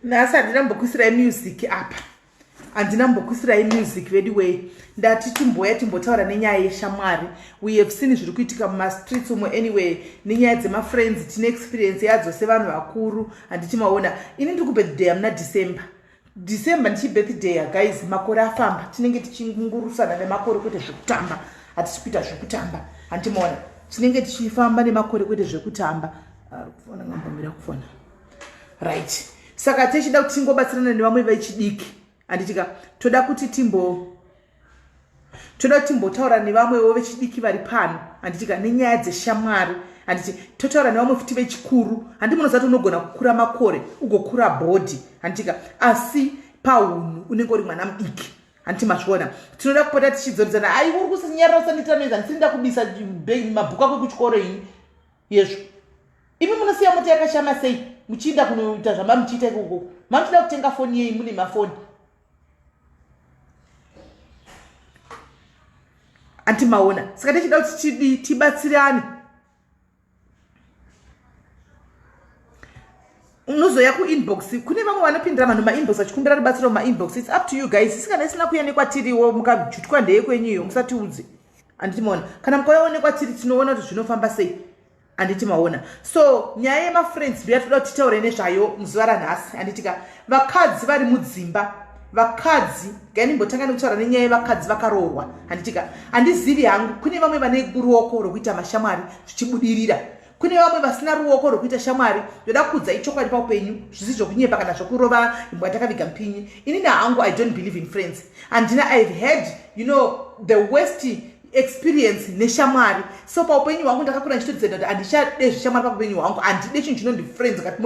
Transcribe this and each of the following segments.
Nasi andinambokuisirai music apa. Andinambokuisirai music anyway. Ndati timboya timbotaura nenyaya yeshamwari. We have seen zviri kuitika mumastreets umwe anyway. Nenyaya dzemafriends tine experience yadzo sevanhu vakuru anditimaona. Ini ndiri kubirthday muna December ndichi birthday guys, makore afamba. Tinenge tichingurusana nemakore kwete zvekutamba. Hatisi kuita zvekutamba. Anditimaona. Tinenge tichifamba nemakore kwete zvekutamba. Kufona ngambomira kufona. Right. Saka tichida kuti tingobatsirana nevamwe vechidiki. Anditika toda kuti timbotaura nevamwewo vechidiki vari pano. Anditika nenyaya dzeshamwari. Anditi totaura nevamwe futi vechikuru. Handimunoziva kuti unogona kukura makore ugokura bhodhi. Anditika asi paunhu unenge uri mwana mudiki. Anditi mazviona. Tinoda kupota tichidzoredzana. Ai uri kusinyarira usanditamedza ndisenda kubisa mabhuku ako kuchikoro ini. Yezvo. Imi munosiya moti yakashama sei? Muchienda kunoita zvamamuchiita ikoko. Mamuchida kutenga foni yei mune mafoni. Antimaona. Saka tichida kuti tibatsirane. Unozoya kuinbox. Kune vamwe vanopindira vanhu mainbox achikumbira rubatsiro mumainbox. It's up to you guys. Isikana isina kuya kwatiriwo mukajutwa ndeye kwenyuyo musatiudze. Anditimaona. Kana mukaona kwatiri tinoona kuti zvinofamba sei. Anditimaona. So nyaya yemafriends ndiyatoda kuti titaure nezvayo muzuva ranhasi. Anditika vakadzi vari mudzimba. Vakadzi ngaimbotanga nekutaura nenyaya yevakadzi vakaroorwa. Anditika handizivi hangu kune vamwe vane ruoko rwokuita mashamwari zvichibudirira. Kune vamwe vasina ruoko rwokuita shamwari. Ndoda kuudza chokwadi paupenyu zvisi zvokunyepa kana zvokurova imbwa takaviga mpinyi. Inini hangu I don't believe in friends. Andina I've had the worst experience neshamwari. So paupenyu hwangu ndakakura ndichitodzenda kuti handishade zvishamwari paupenyu hwangu. Handide chinhu chinonzi friends kati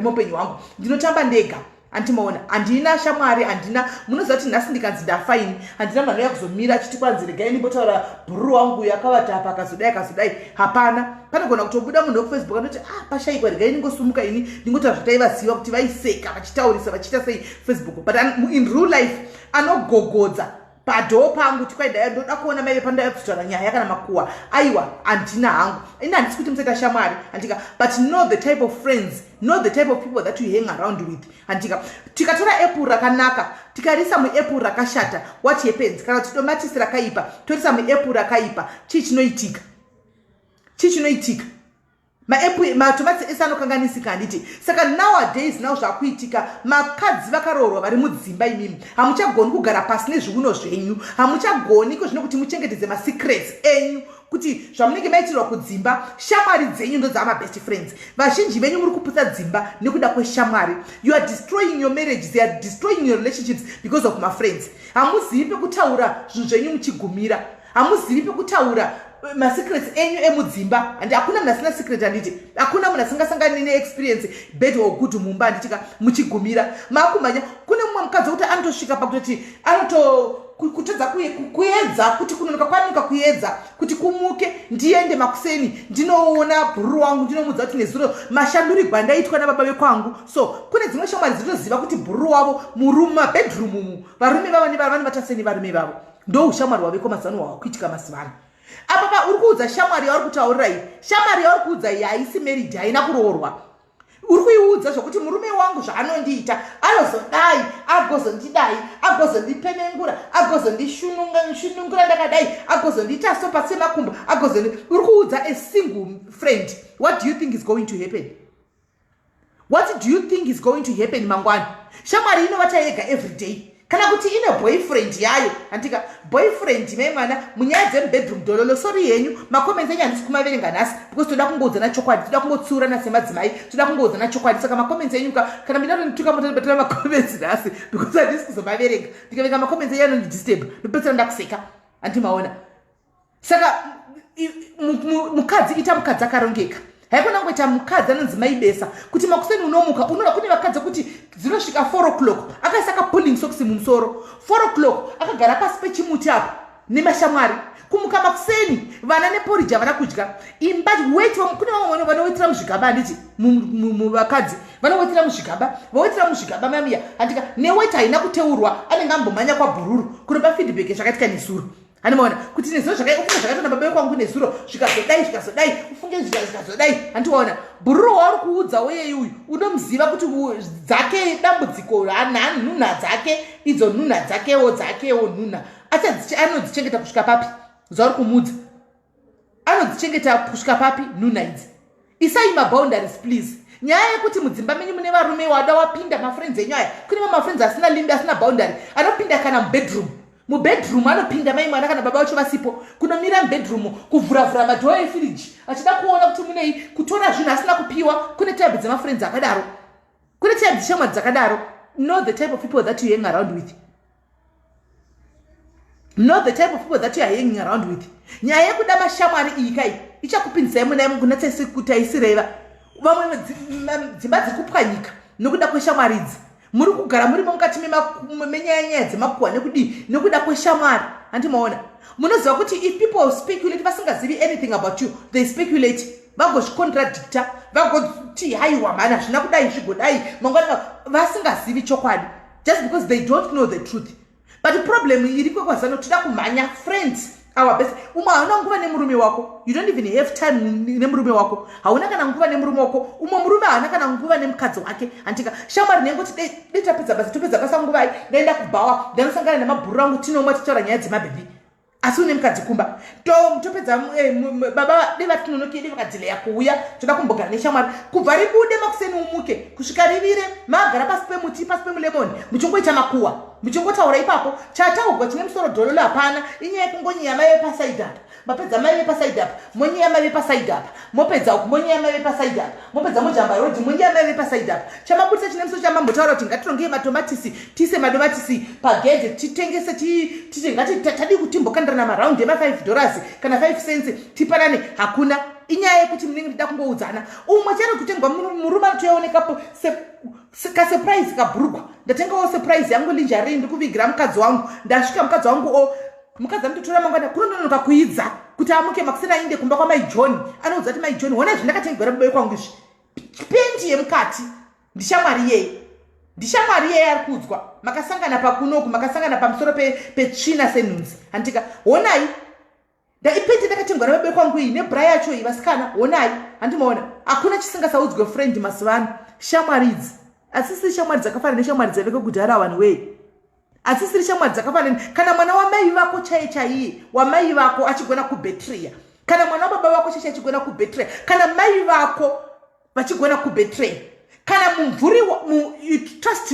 muupenyu hwangu. Ndinotamba ndega. Antimaona. Handina shamwari, handina. Munoziva kuti nhasi ndikanzi ndafaini. Handina mano yakuzomira achiti kwanzi regai ndimbotaura bhuru wangu yakavata apa akazodai. Hapana. Panogona kutobuda munhu wekufacebook anoti pashaikwa regai ndingosumuka ini ndingotaura zvataivaziva kuti vaiseka vachitaurisa vachiita sei Facebook. But in real life anogogodza padhoo pangu kuti kwaidai ndoda kuona mai pandaya kutaura nyaya kana makuwa. Aiwa handina hangu. Ini handisi kuti musaita shamwari. Andika but know the type of friends, know the type of people that you hang around with. Andika tikatora apple rakanaka tikarisa muapple rakashata, what happens? Kana kuti tomatisi rakaipa torisa muapple rakaipa, chinoitika. Matomatisi ese anokanganisika handiti. Saka nowadays now zvakuitika makadzi vakaroorwa vari mudzimba imimi. Hamuchagoni kugara pasi nezviuno zvenyu. Hamuchagoni kuti muchengetedze masecrets enyu. Kuti zvamunenge maitirwa kudzimba shamwari dzenyu ndo dzama best friends. Vazhinji venyu muri kuputsa dzimba nekuda kweshamwari. You are destroying your marriages, you are destroying your relationships because of my friends. Hamuzivi pekutaura zvinhu zvenyu muchigumira. Hamuzivi pekutaura masecrets enyu emudzimba. And hakuna munhu asina secret handiti. Hakuna munhu asingasangani neexperience bad or good mumba handitika muchigumira. Makumanya kune mumwe mukadzi kuti anotosvika pakutoti kutadza kuedza kuti kunonoka kwanika kuedza kuti kumuke ndiende makuseni ndinoona bhuru wangu ndinomudza kuti nezuro mashandurirwa ndaitwa nababa vekwangu. So kune dzimwe shamwari dzinoziva kuti bhuru wavo mumabedroom umu varume vavo nevanhu vataseni varume vavo ndo ushamwari waveko mazano hwakuitika masivano. Apa uri kuudza shamwari yauri kutaurira iyi, shamwari yauri kuudza iyi haisi married, haina kuroorwa. Uri kuiudza zvokuti murume wangu zvaanondiita anozodai agozondidai agozondipenengura agozondishunungura ndakadai agozondiita sopa semakumbo uri kuudza a single friend. What do you think is going to happen? What do you think is going to happen mangwani? Shamwari inovata yega every day. Kana kuti ine boyfriend yayo andika boyfriend memwana munyaya dzembedroom dololo sorry yenyu makomenti enyu handisi kumaverenga nhasi because toda kungodzana chokwadi, toda kungotsurana semadzimai, toda kungodzana chokwadi. Saka makomenti enyu kana ndinatuka mutotobetera makomenti nhasi because handisi kuzomaverenga. Ndikaverenga makomenti enyu anondidisturb ndopedzera ndakuseka andimaona. Saka mukadzi ita mukadzi akarongeka. Haikona ngoita mukadzi anonzi maibesa kuti makuseni unomuka unoona kune vakadzi kuti dzinosvika 4 o'clock akaisaka pulling socks mumusoro 4 o'clock akagara pasi pechimuti apa nemashamwari kumuka makuseni vana neporridge vana kudya imba wait kune vamwe vanowetera muzvigaba handiti muvakadzi vanowetera muzvigaba mamiya handika neweti haina kuteurwa anenge ambomhanya kwabhururu kunopa feedback zvakaitika nesuro. Handimaona kuti nezuro zvakaitwa nababa kwangu nezuro zvikazodai ufunge zvikazodai handiona bhururu wauri kuudza uye uyu unomuziva kuti dzake dambudziko nhunha dzake idzo nhunha dzakewo nhunha anodzichengeta kusvika papi zvauri kumudza anodzichengeta kusvika papi nhunha idzi isai maboundaries please nyaya yekuti mudzimba menyu mune varume wada wapinda mafriends enyu aya kune mamafriends asina limbi asina boundary anopinda kana mubedroom anopinda mai mwana kana baba vacho vasipo kunomira mubedroom kuvhuravhura madhoo efiriji achida kuona kuti munei kutora zvinhu asina kupiwa kune type dzemafriends akadaro kune type dzeshamwari dzakadaro know the type of people that you hang around with nyaya yekuda mashamwari iyi kai ichakupinzai muna kunatsaisireva vamwe dzimba dzikupwanyika nokuda kweshamwari idzi muri kugara murimo mukati menyaya dzemakuhwa nekuda kweshamwari handimaona munoziva kuti if people speculate vasingazivi anything about you they speculate vagozvicontradicta vagoti haiwa mana zvina kudai zvigodai mangwana vasingazivi chokwadi just because they don't know the truth but problem iri kwekwazano tida kumhanya friends our best umwe hauna nguva nemurume wako you don't even have time nemurume wako hauna kana nguva nemurume wako umwe murume haana kana nguva nemukadzi wake antika shamwari nengoti topedza basa nguvai ndaenda kubhawa ndanosangana nemabhuru angu tinomwa tichitaura nyaya dzemabhebi asi une mukadzi kumba topedza baba deva tinonoki deva kadhileya kuuya toda kumbogara neshamwari kubva ribude makuseni umuke kusvika rivire magara pasi pemuti pasi pemulemoni muchingoita makuhwa muchingotaura ipapo chataugwa chine musoro dhololo hapana inyaya yekungonyeya mai vepasaidi apa mapedza mai vepasaidi apa monyeya mai vepasaidi apa mopedza uku monyeya mai vepasaidi apa mopedza mojamba rodhi monyeya mai vepasaidi apa chamabudisa chine musoro chamambotaura kuti ngatirongei matomatisi tise madomatisi pagedhe titengese titi ngati tadi kutimbokandirana maraundi ema$5 kana 5 cents tipanane hakuna inyaya yekuti munenge ndida kungoudzana umwe chero kutengwa murume anotoyaonekapo kasurprise kabhurugwa ndatengawo surprise yangu linjari ndikuvigira mukadzi wangu ndasvika mukadzi wangu mukadzi anototora mangwana kunononoka kuidza kuti amuke makuseni ainde kumba kwamai john anoudza kuti mai john wona zvindakatengera baba kwangu izvi pendi yemukati ndishamwari yeye ari kuudzwa makasangana pakunoku makasangana pamusoro petsvina senhunzi handika honai ndaipeti ndakatengwara baba kwangu iyi nebhura yacho iyi vasikana honai handimaona hakuna chisingasaudzwe friend masivano shamwari idzi asisiri shamwari dzakafanana neshamwari dzaveke kudhara one way asisiri shamwari dzakafanana kana mwana wamai vako chaiye wamai vako achigona kubetreya kana mwana wababa vako chaiye achigona kubetreya kana mai vako vachigona kubetreya kana mumvuri you trust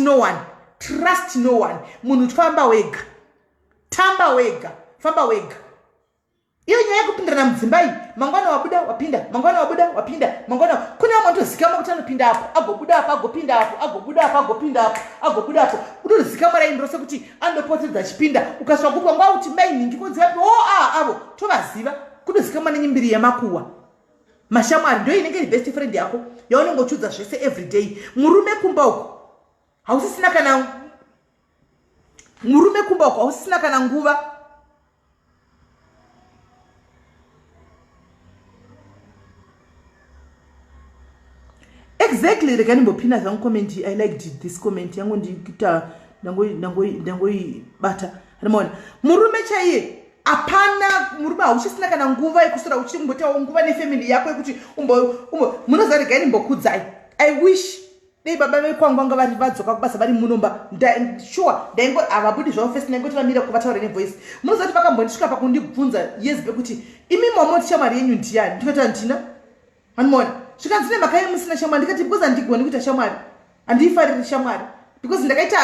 no one munhu famba wega tamba wega famba wega iyo nyaya yekupindirana mudzimba iyi mangwana wabuda wapinda mangwana wabuda wapinda mangwana kune vamwe vanotozikama kuti anopinda apo agobuda apo agopinda apo agobuda apo agopinda apo agobuda apo unotozikama raindiro sekuti andopotedza achipinda ukasvika kupwa ngwauti mainhingi konzivapi avo tovaziva kunozikama nenyimbiri yemakuhwa mashamwari ndo inenge iri best friend yako yaunongochudza zvese everyday murume kumba uko hausisina kana nguva exactly rega ndimbopinda zvangu comment. I liked this comment yangu ndikuita ndangoibata rimoona murume chaiye hapana murume hauchisina kana nguva yekusora uchimbotawo nguva nefamily yako yekuti munoziva rega ndimbokudzai I wish dei baba vekwangu vanga vari vadzoka kubasa vari munomba sure ndaingo havabudi zvavo fesi ndaingoti vamira kuvataura nevoice munoziva kuti vakambondisvika pakundibvunza yes bekuti imi momoti shamwari yenyu ndiyani ndikati ndina handimaona zvikanzi nemhaka yemusina shamwari ndikati because handigoni kuita shamwari handiifariri shamwari because ndakaita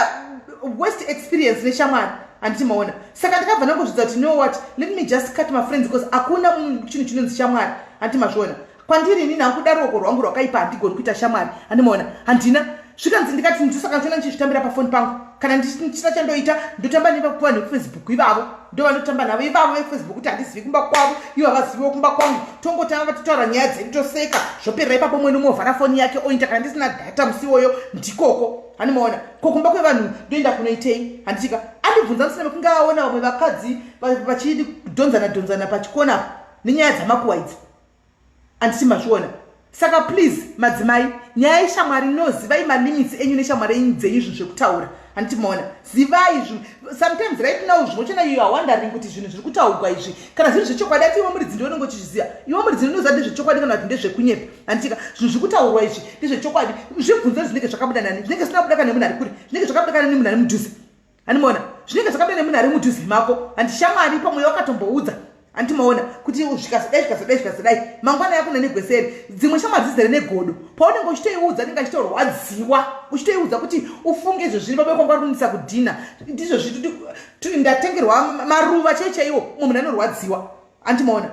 worst experience neshamwari handiti maona saka ndakabva ndangozvidza kuti know what let me just cut my friends because hakuna chinhu chinonzi shamwari handiti mazviona kwandiri inini hanguda ruoko rwangu rwakaipa handigoni kuita shamwari handimaona handina zvikanzi ndikati ndosaka ndiona ndichizvitambira pafoni pangu kana ndichisina chandoita ndotamba nevakuvanhu vekufacebook ivavo ndo vanotamba navo ivavo vekufacebook kuti handizivi kumba kwavo ivo havaziviwo kumba kwangu tongotanga vatitaura nyaya dzedu toseka zvoperera ipapo mwe nomovhara foni yake oita kana ndisina data musiwoyo ndikoko handimaona kokumba kwevanhu ndoenda kunoitei handitika andibvunza musina mekunge aona vamwe vakadzi vachidhonzana pachikonapo nenyaya dzamakuhwa idzi handiti mazviona saka please madzimai nyaya yeshamwari inoziva imalimits enyu neshamwari enyu dzenyu zvinhu zvekutaura handiti maona zivai izvi sometimes right now zvinochena you are wondering kuti zvinhu zviri kutaurwa izvi kana zviri zvechokwadi ati iwe muridzi ndiwe unenge uchizviziva iwe muridzi unoziva ndezvechokwadi kana kuti ndezvekunyepa handitika zvinhu zviri kutaurwa izvi ndezvechokwadi zvibvunzo zvinenge zvakabuda nani zvinenge zvisina kubuda kana nemunhu ari kuri zvinenge zvakabuda kana nemunhu ari mudhuze handimaona zvinenge zvakabuda nemunhu ari mudhuze mako handishamwari pamwe wakatomboudza handimaona kuti zvikazodai mangwana yako nenegweseri dzimwe shamwari dzizere negodo paunenge uchitoiudza anenge achitorwadziwa uchitoiudza kuti ufunge izvo zviri babeko ngakunisa kudhina ndizvo zviti ndatengerwa maruva chaiwo munhu anorwadziwa handimaona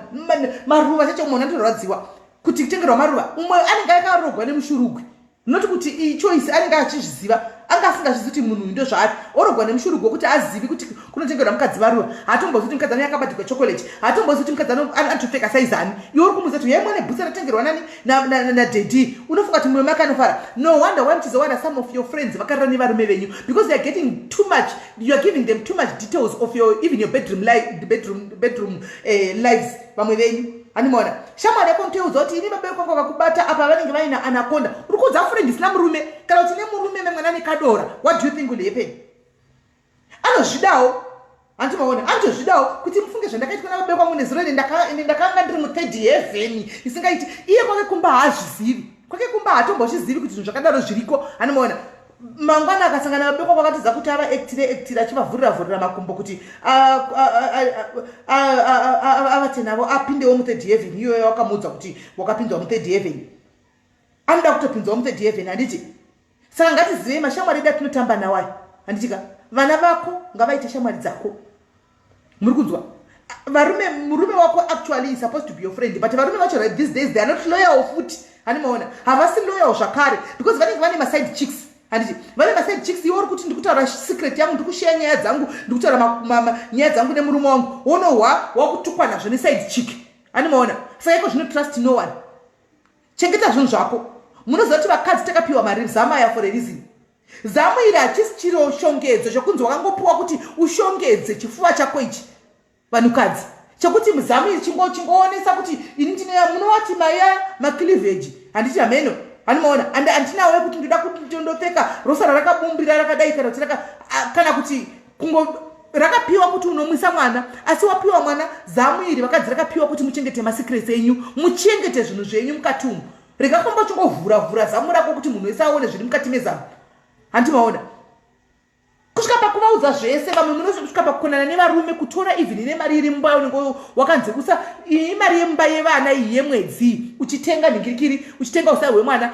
maruva chaiwo munhu anorwadziwa kuti kutengerwa maruva umwe anenge akarogwa nemushurugwi noti kuti ichoisi anenge achizviziva anga asingazvizi kuti munhu ndo zvaari orogwa nemushurugwi wekuti azivi kuti kunotengerwa mukadzi maruva hatombozi kuti mukadzi akabatirwa chokoleti hatombozi kuti mukadzi anotopfeka saizani iwe uri kumuza kuti yaimwe nebhusa ratengerwa nani nadedi unofunga kuti mwoyo make anofara no wonder why muchizowana some of your friends vakarira nevarume venyu because you are getting too much you are giving them too much details of your even your bedroom lives vamwe venyu handimaona shamwari yako ntoiudza kuti ini babeko kwako vakubata apa vanenge vaina anakonda uri kuudza friend isina murume kana kuti nemurume memwana nekadora what do you think will happen anozvidawo handimaona anotozvidawo kuti mufunge zvandakaitwa nababeko kwangu nezuro ndakanga ndiri mu3rd heaven isingaiti iye kwake kumba haazvizivi kwake kumba hatombozvizivi kuti zvinhu zvakadaro zviriko handimaona mangwana akasangana nababeko kwakatiza kuti avaektira achivavhurira makumbo kuti avate navo apindewo mu3rd heaven iyoyo wakamuudza kuti wakapinzwa mu3rd heaven anoda kutopinzwawo mu3rd heaven handiti saka ngatizivei mashamwari edu atinotamba nawayo handitika vana vako ngavaite shamwari dzako muri kunzwa murume wako actually is supposed to be your friend but varume vacho right these days they are not loyal futi handimaona havasi loyal zvakare because vanenge vane maside chicks handiti vane maside chicks iwo uri kuti ndikutaura secret yangu ndikusheya nyaya dzangu ndikutaura nyaya dzangu nemurume wangu wonohwa wakutukwa nazvo neside chick handimaona saka iko zvinotrust no one chengeta zvinhu zvako munoziva kuti vakadzi takapiwa mari zamaya for a reason zamu iri hachisi chiro shongedzo zvokunzi wakangopiwa kuti ushongedze chifuva chako ichi vanhukadzi chokuti muzamu iri chingoonesa kuti ini munowati macleavage handiti hameno handimaona ande handinawe kuti ndoda kuti ndondopfeka rosara rakabumbira rakadai kana kuti rakapiwa kuti unomwisa mwana asi wapiwa mwana zamu iri vakadzi rakapiwa kuti muchengete masecrets enyu muchengete zvinhu zvenyu mukati umu rekakomba chongovhura zamu rako kuti munhu wese aone zviri mukati mezamu handimaona kusvika pakuvaudza zvese vamwe munosvika pakukonana nevarume kutora even nemari iri mumba unenge wakanzekusa iyi mari yemumba yevana iyi yemwedzi uchitenga nhingirikiri uchitenga usai hwemwana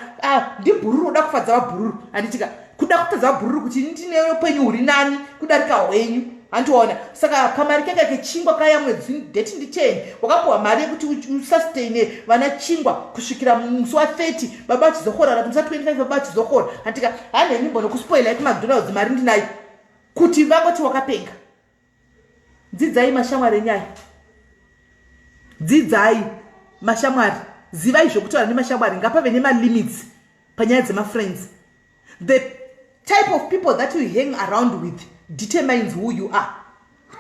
ndibhururu uda kufadza vabhururu handitika kuda kutadza vabhururu kuti ndinepenyu huri nani kudarika hwenyu handiona saka kamari kanga kechingwa kaya mwedzi ndeti ndi10 wakapiwa mari yekuti usustaine vana chingwa kusvikira musi wa30 baba achizokora musi wa25 baba achizokora handika haneni mbono kuspoila kumacdonalds mari ndinayo kuti vangoti wakapenga dzidzai mashamwari enyaya dzidzai mashamwari zivai zvokutaura nemashamwari ngapave nemalimits panyaya dzemafriends the type of people that you hang around with determines who you are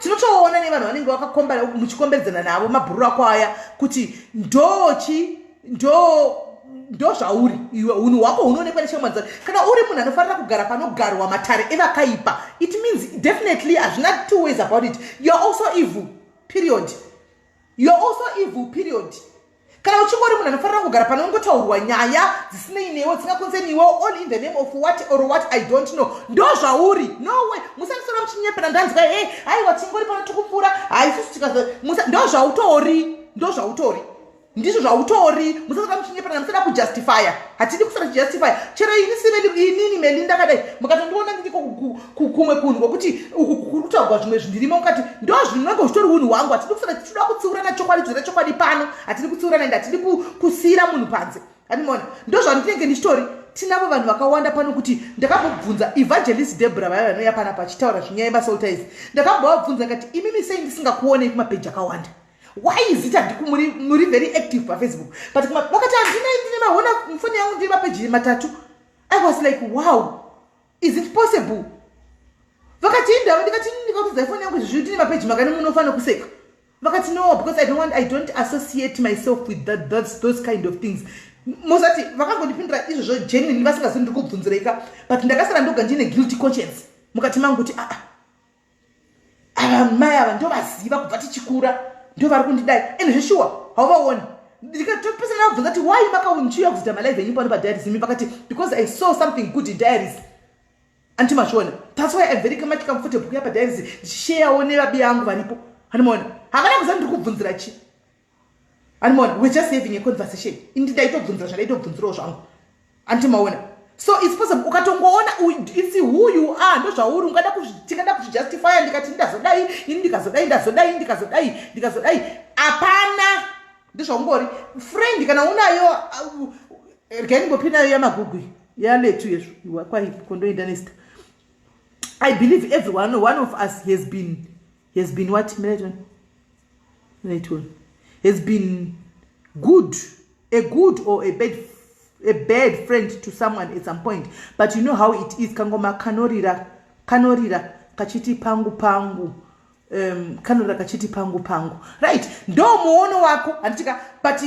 tinotoona nevanhu vanenge vakakomba muchikomberedzana navo mabhururu ako aya kuti ndo zvauri iwe unhu hwako hunoonekwa neshamwari dzako kana uri munhu anofanira kugara panogarwa matare evakaipa it means definitely hazvina two ways about it you are also evil period kana uchingori munhu anofanira kugara panongotaurwa nyaya dzisinei newo dzisingakonze newo all in the name of what I don't know ndo zvauri no way musanisora muchinyepera ndanzwa aiwa tingori pano tikupfuura haisusu tikazo ndo zvautori ndizvo zvautori musasora muchinyepera musada kujustifya hatidi kusara kujustifya chero inini meli ndakadai mukatondiona ndiko kumwe kunhu kokuti uku kurutaurwa zvimwe zvindirimo mukati ndo zvinonge zvitori unhu hwangu hatidi kusara tichida kutsiurana chokwadi pano hatidi kutsiurana ende hatidi kusiyira munhu panze handimaona ndo zvandinenge ndichitori tinavo vanhu vakawanda pano kuti ndakambobvunza evangelist Deborah vaya vanoya pana pachitaura zvinyaya yemasoltais ndakambovabvunza ngati imimi sei ndisingakuonei kumapeji akawanda why is it muri very active pafacebook but vakati handine maona mfoni yangu ndiri mapeji matatu I was like wow is it possible vakati indavo ndikati ndikakudza ifoni yangu izvizvi ndine mapeji makani munofanira kuseka vakati no because I don't associate myself with those kind of things mosati vakangondipindura izvozvo genuinely vasingazivi ndiri kubvunzireika but ndakasara ndoga ndine guilty conscience mukati mangu kuti ava mai ava ndo vaziva kubva tichikura, ndo vari kundidai ende zveshuwa hauvaoni. Ndikatopesana nabvunza kuti why makaunchiuya kuzoita malive enyu pano padiaries imi pakati because I saw something good in diaries. Antimashona. That's why I'm very much comfortable kuya padiaries ndichisharewo nevabi vangu varipo. Animona. Havana kuziva ndiri kubvunzira chi. Animona, we're just having a conversation. Indi ndaitobvunzira zvandaitobvunzirawo zvangu. Antimaona. So it's possible ukatongoona it's who you are ndo zvauri ungada tingada kuzvijustify ndikati ndazodai ini ndikazodai apana ndizvaungori friend kana unayo regai ndimbopinayo yamagugwi yaletu yezvo kwai kondoenda next. I believe everyone, one of us has been what Melaton has been good, a good or a bad friend to someone at some point, but you know how it is. Kangoma kanorira kachiti pangu kanora kachiti pangu, right? Ndo muono wako antika, but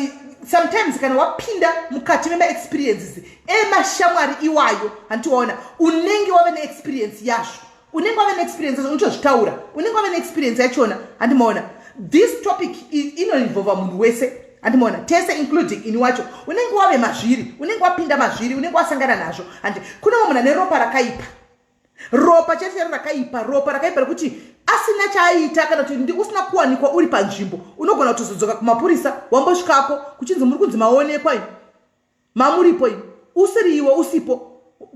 sometimes kana wapinda mukati mema experiences mashamwari iwayo antiwaona unenge wave ne experience yasho, unenge wave ne experience unotozvitaura, unenge wave ne experience yachona. Andimaona this topic involve munhu wese, andimaona tese including ini wacho unenge wave mazviri, unenge wapinda mazviri, unenge wasangana nazvo. Andi kuna munhu ane ropa rakaipa, ropa chete rakaipa rekuti asina chaita kana kuti ndi usina kuwanikwa uri panzvimbo unogona kutozodzoka kumapurisa wambosvikako kuchinzi muri kunzi maonekwa ini mamuripo ini usiriwo usipo.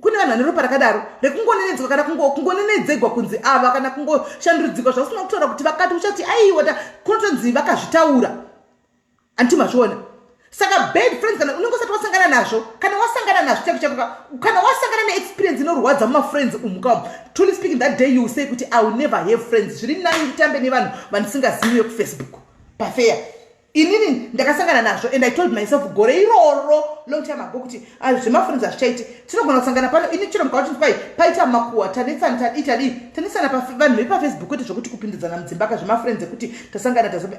Kune vanhu vane ropa rakadaro rekungonenedzwa kana kungonenedzegwa kunzi ava kana kungoshandurudzikwa zvausina kutora kuti vakati uchati aiwa kunotonzi vakazvitaura. Antimazviona. Saka bad friends kana unongosati wasangana nazvo, kana wasangana nazvo kana wasangana neexperience inorwadza mumafriends umukamo, truly speaking that day you will say kuti I will never have friends. Zviri nani nditambe nevanhu vandisingaziviyo kuFacebook pafair. Inini ndakasangana nazvo and I told myself gore iroro long time ago kuti zvemafriends azvichaiti tinogona kusangana pano ini chiro mukauti kwai paita makuwa tanesana pavanhu vepafacebook kuti zvokuti kupindidzana mudzimbaka zvemafriends ekuti tasangana tazobe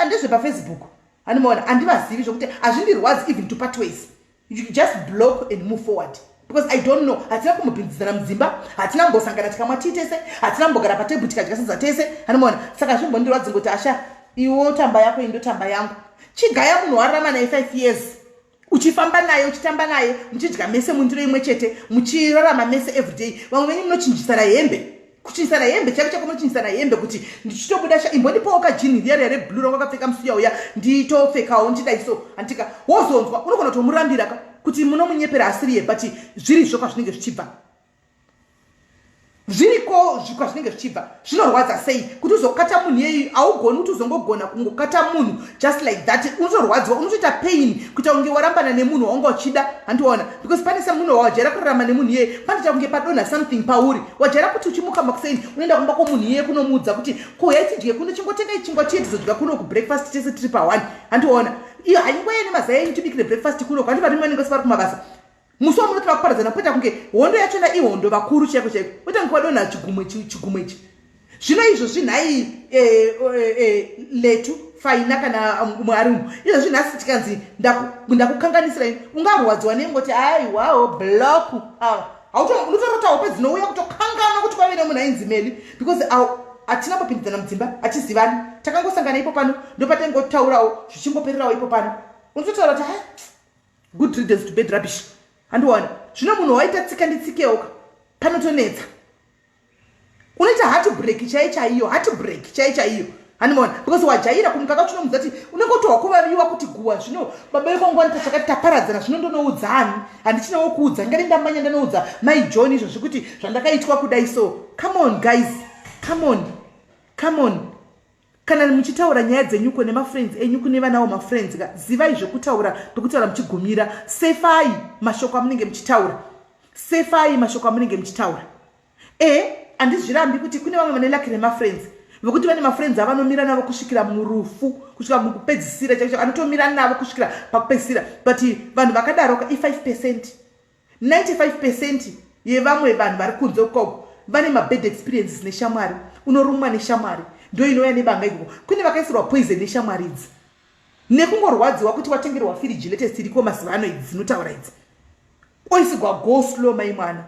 ndezvepafacebook. Andimaona andivazivi zvokuti hazvindirwadzi even to part ways. You just block and move forward because I don't know. Hatina kumupindidzana mudzimba, hatina kumbosangana tikamwa tii tese, hatina kumbogara patebhuru tikadya sadza tese. Andimaona saka zvimbondirwadzi ngoti asha iwo tamba yako indo tamba yangu. Chigaya munhu wararama naye 5 years uchifamba naye uchitamba naye muchidya mese mundiro imwe chete muchirarama mese everyday. Vamwe venyu munochinjisana hembe, kuchinjisana hembe chako munochinjisana hembe kuti ndichitobuda sha imbonipawo kajini riya reblue rakapfeka musuya uya nditopfekawo ndidaiso. Antika wozonzwa unogona kutomurambira kuti munomunyepera asiriye but zvirizvo kwazvinenge zvichibva, zviriko kwazvinenge zvichibva zvinorwadza sei kuti uzokata munhu yeyu augoni kuti uzongogona kungokata munhu just like that. Unotorwadziwa, unotoita pain kuita kunge warambana nemunhu waunga uchida. Handiona because pane semunhu wajaira kurarama nemunhu yeye panoita kunge padonha something pauri. Wajaira kuti uchimuka makuseni unoenda kumba kwomunhu yeye kunomuudza kuti kuuya tidye kuno chingotenga chingwa chedu zodya kuno kubreakfast tese tiri pa1. Handiona iyo haingoya nemazaya enyu tibikire breakfast kuno kwandi vari vanenge vari kumabasa. Musi wamunoti vakuparadzana poita kunge hondo yachona ihondo vakuru chaiko poita kunge vadonha chigumwe ichi. Zvino izvo zvinhai letu faina kana mwarimu izvo zvinhasi tikanzi ndakukanganisira ini ungarwadziwa nengoti aiwawo block unototawo pedzinouya kutokangana kuti kwave nemunhu ainzi meli because hatina kupindidzana mudzimba hachizivani takangosangana ipo pano ndopatengotaurawo zvichingopererawo ipo pano unototaura kuti good riddance to bed rubbish. Handiwana zvino munhu waita tsika nditsikeuka panotonetsa unoita heartbreak chaichaiyo. Handimaona because wajaira kumuka kacho unomudza kuti unenge utowakuvaviwa kuti guwa zvino baba veko ngwani takati taparadzana zvino ndonoudzani handichinawo kuudza ngari ndamanya ndanoudza mai John izvo zvekuti zvandakaitwa kudai. So come on guys, come on kana muchitaura nyaya dzenyuko nemafriends enyu kune vanawo mafriends zivai zvekutaura pekutaura muchigumira. Sefai mashoko amunenge muchitaura. Handizvirambi kuti kune vamwe vane lucky nemafriends vekuti vane mafriends avanomira navo kusvikira murufu, kusvika mukupedzisira chaicho anotomira navo kusvikira pakupedzisira. But vanhu vakadaroka i5%, 95% yevamwe vanhu vari kunze ukoko vane mabad experiences neshamwari. Unorumwa neshamwari ndo inouya nebanga ikoko. Kune vakaisirwa poison neshamwari idzi nekungorwadziwa kuti watengerwa firiji latest iriko mazuva ano idzi dzinotaura idzi oisigwa go slow mai mwana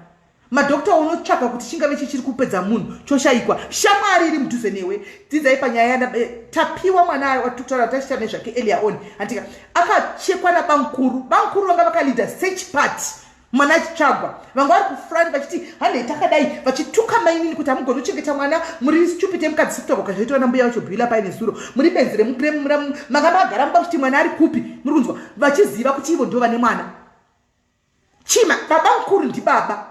madhokta unotsvaga kuti chingave chichiri kupedza munhu choshayikwa. Shamwari iri mudhuze newe. Dzidzai panyaya tapiwa mwana watutaura tachita nezvake earlier on. Andika akachekwa nabankuru. Bankuru vanga vakalida search party. Mwana achitsvagwa. Vanga vari kufrani vachiti handei takadai vachituka mainini kuti hamugoni kuchengeta mwana muri stupid mukadzi kutoboka zvaitwa nambuya vacho bhila paine zuro. Muri benzere manga magara mba kuti mwana ari kupi. Muri kunzwa vachiziva kuti ivo ndo vane mwana. Chima baba mukuru ndi baba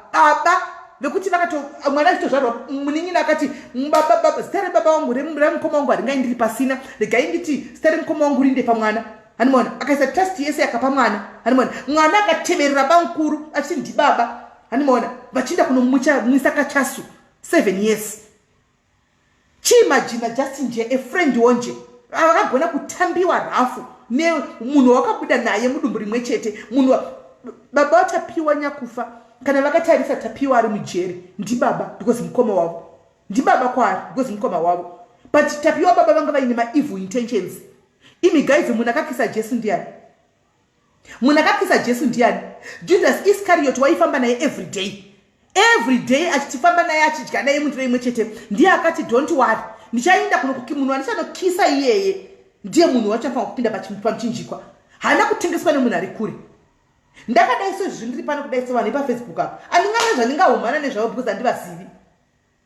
vekuti vakato mwana achitozvarwa munin'ina akati baba zita rebaba wangu remukoma wangu haringai ndiri pasina regai nditi zita remukoma wangu rinde pamwana. Hanimona akaisa trust yese akapa mwana. Hanimona mwana akateverera bamukuru achiti ndi baba. Hanimona vachinda kunomwisa kachasu 7 years. Chimagina Justin je a friend wonje akagona kutambiwa rafu nemunhu wakabuda naye mudumbu rimwe chete. Munhu baba watapiwa nyakufa kana vakatarisa tapiwa ari mujeri ndi baba because mukoma wavo ndi baba kwaari because mukoma wavo, but tapiwa baba vanga vaine evil intentions. Imi guys, munhu akakisa Jesu ndiani? Munhu akakisa Jesu ndiani? Judas Iscariot waifamba naye every day achitifamba naye achidya naye mundiro imwe chete. Ndiye akati don't worry, ndichaenda kuno munhu anichanokisa iyeye ndiye munhu wachafanira kupinda pamuchinjikwa. Haana kutengeswa nemunhu ari kure. Ndakadai sezvo ndiri pano kudai sevanhu paFacebook apa andingana zvandingaumhana nezvavo because handivazivi.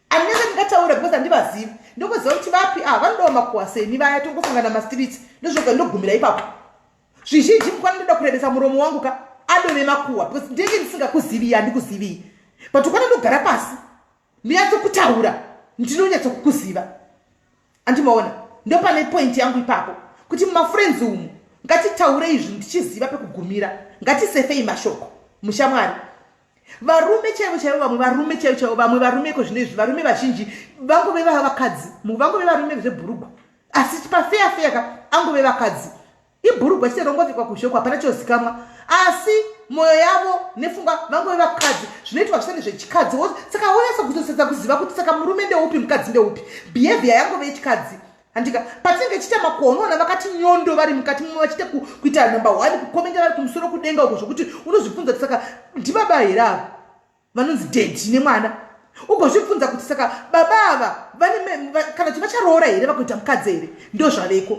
Andina zvandingataura because handivazivi. Ndokuziva kuti vapi vanodawo makuwaseni vaya tongosangana mastreets ndozvoga ndogumira ipapo. Zvizhinji mukwana ndoda kurebesa muromo wangu ka adove makuwa because ndenge ndisingakuzivi handikuzivi. But ukwana ndogara pasi ndiyatsokutaura ndinonyatsokukuziva. Andimaona ndo pane point yangu ipapo kuti mumafriends umu ngatitaure izvi ndichiziva pekugumira. Ngatisefei mashoko mushamwari. Varume chaivo vamwe varume chaivo vamwe varume ko zvinezvi varume vazhinji vangove vakadzi vangove varume zvebhurugwa asi pafeya ka angove vakadzi. Ibhurugwa chiterongovikwa kushoko hapana chozikamwa asi moyo yavo nepfungwa vangove vakadzi zvinoitwa zvisani zvechikadzi. Saka wonasa kutosetsa kuziva kuti saka murume ndeupi mukadzi ndeupi. Behavior yangove yechikadzi. Andika patinge chita makono ona vakati nyondo vari mukati mumwe vachita kuita number 1 kukomenda vari kumusoro kudenga uko zvokuti unozvibvunza kuti saka ndibaba here ava vanonzi dead nemwana ugozvibvunza kuti saka baba ava kana kuti vacharoora here vakuita mukadzi here ndo zvaveko.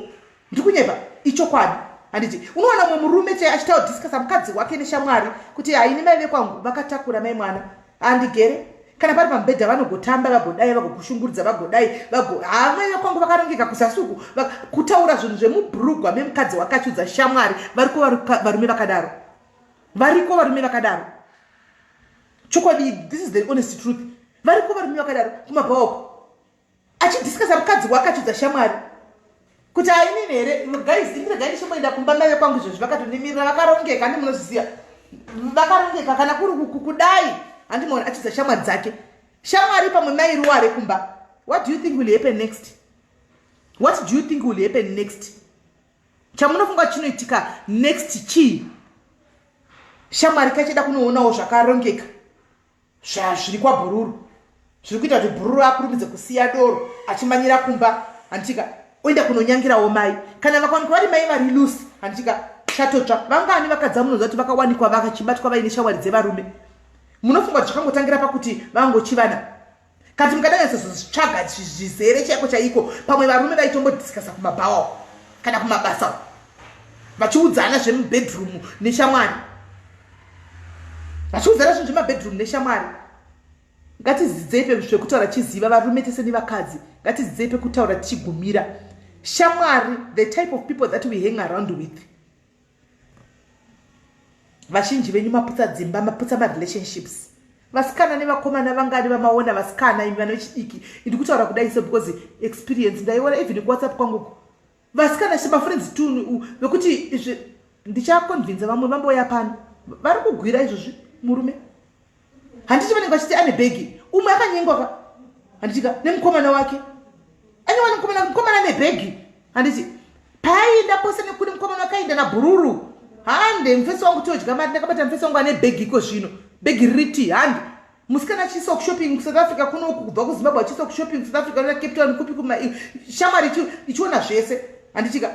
Ndikunyepa ichokwadi. Handiti unoona mumwe murume chai achitaudhiskasa mukadzi wake neshamwari kuti haini mai vekwangu vakatakura mai mwana handigere kana pari pamubhedha vanogotamba vagodai vagokushungurudza vagodai mai vekwangu vakarongeka kusasuku kutaura zvinhu zvemubhurugwa memukadzi wakachudza shamwari. Variko varume vakadaro, variko varume vakadaro. Chokwadi, this is the honest truth. Variko varume vakadaro kumabhaoko achidhiskasa mukadzi wakachudza shamwari kuti hainini here guys indiregai ndishomoenda kumba mai vekwangu izvozvi vakatonimirira vakarongeka. Ndimunozviziva vakarongeka kana kuri kudai. Handimona achidza shamwari dzake. Shamwari pamwe mai ruware kumba. What do you think will happen next? What do you think will happen next? Chamunofunga chinoitika next chii? Shamwari kachida kunoonawo zvakarongeka zviri kwabhururu zviri kuita kuti bhururu akurumidze kusiya doro achimanyira kumba. Handitika oenda kunonyangirawo mai kana vakawanikwa vari mai vari lusi. Handitika chatotsva vangani vakadza munoziva kuti vakawanikwa vakachibatwa vaine shamwari dzevarume. Munofunga zvakangotangira pakuti vangochivana kati mukadanyatsa zvitsvaga zvizere chaiko chaiko pamwe varume vaitombodhiskasa kumabhawa kana kumabasa vachiudzana zvemubedroom neshamwari. Vachiudzana zvinhu zvemabedroom neshamwari. Ngatidzidzei pezvekutaura tichiziva varume tese nevakadzi. Ngatidzidzei pekutaura tichigumira. Shamwari, the type of people that we hang around with. Vazhinji venyu maputsa dzimba maputsa marelationships. Vasikana nevakomana vangani vamaona vasikana imi vana vechidiki. Ndikutaura kudai so because experience ndaiona even kuWhatsApp kwangu. Vasikana semafriends tu vekuti ndichaconvince vamwe vamboya pano. Vari kugwira izvozvi murume. Handiti vanenge vachiti ane bhegi umwe akanyengwa ka. Handitika nemukomana wake anywana mukomana nebhegi. Handiti painda pose nekune mukomana wakaenda nabhururu. Hande mfesi wangu todya mari ndakabata mfesi wangu ane bhegi iko zvino. Bhegi riti hande. Musikana achiisa kushopping South Africa kuno kubva kuZimbabwe achiisa kushopping South Africa na Cape Town kupi kuma shamari ichiona zvese. Handitika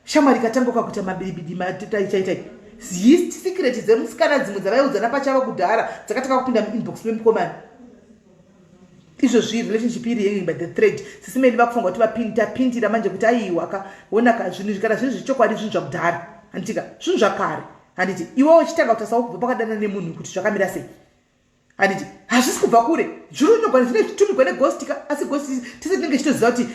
shamari katanga kuita mabibidi mataitai. secret dzemusikana dzimwe dzavaiudzana pachava kudhara dzakataka kupinda muinbox memukomana. Izvozvi relationship iri yenyu by the thread sisimeni vakufunga kuti tapindira manje kuti aiwa akaona zvinhu kana zvinhu zvechokwadi zvinhu zvakudhara handitika zvinhu zvakare handiti iwewo uchitanga kuti asawo kubva pakadana nemunhu kuti zvakamira sei handiti hazvisi kubva kure zviri unogona zvine zvitumigwa negostika asi gosti tese tinenge chitoziva kuti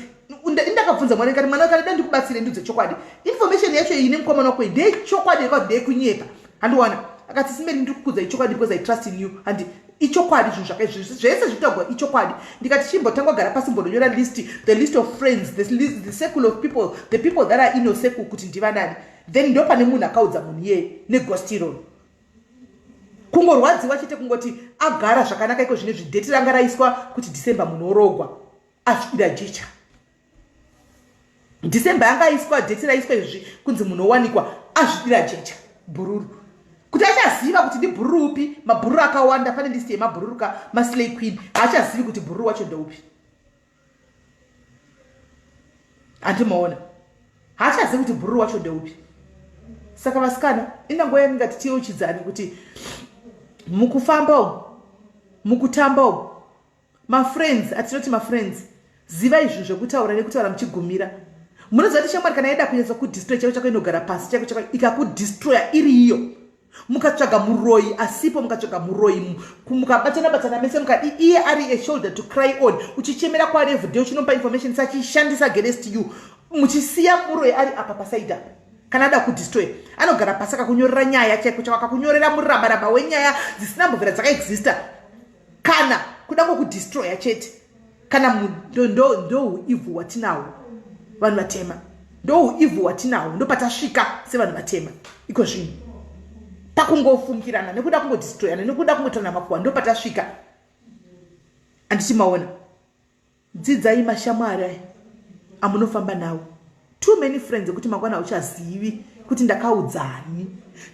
indakabvunza mwana kati mwana kana ndikubatsire ndudze chokwadi information yacho ine mukomana wako ndechokwadi yakati ndekunyepa handiwana akati simeni ndikukudza ichokwadi because I trust in you handi ichokwadi zvinhu zvakaizvi zvese zvitagwa ichokwadi ndikati chimbotangwa gara pasi mbondonyora the list of friends the circle of people the people that are in your circle kuti ndivanani then ndo pane munhu akaudza munhu iye negostirolo kungorwadziwa chete kungoti agara zvakanaka iko zvine zvidheti ranga raiswa kuti December munhu orogwa asvira jecha December yanga iswa dheti raiswa izvi kunzi munhu owanikwa azvidira jecha bhururu kuti achaziva kuti ndibhururu upi mabhururu akawanda pane listi yemabhururu maslay queen haachazivi kuti bhururu wacho ndoupi handimaona haachazivi kuti bhururu wacho ndeupi saka vasikana inangoya ndingati tiyeuchidzani kuti mukufamba umu mukutamba umu mafriends atinoti mafriends ziva izvi zvekutaura nekutaura muchigumira munoziva kuti shamwari kana yada kunyatsa kudistroya chako chako inogara pasi chako ikakudistroya iri iyo mukatsvaga muroyi asipo mukatsvaga muroyi mukabatana mese mukadi iye ari a shoulder to cry on uchichemera kwaari everyday uchinompa information sachishandisa against you muchisiya muroyi ari apa pasaida kana ada kudistroy anogara pasi akakunyorera nyaya chaiko chako akakunyorera murabaraba wenyaya dzisina mbovera dzakaexista kana kuda kukudistroya chete kana ndo uivhu watinawo vanhu vatema ndo uivhu watinawo ndo patasvika sevanhu vatema iko zvinhu pakungofungirana nekuda kungodistroyana nekuda kungotorana makuwa ndo patasvika andichimaona dzidzai mashamwari aya amunofamba nawo too many friends ekuti mangwana hauchazivi kuti ndakaudzani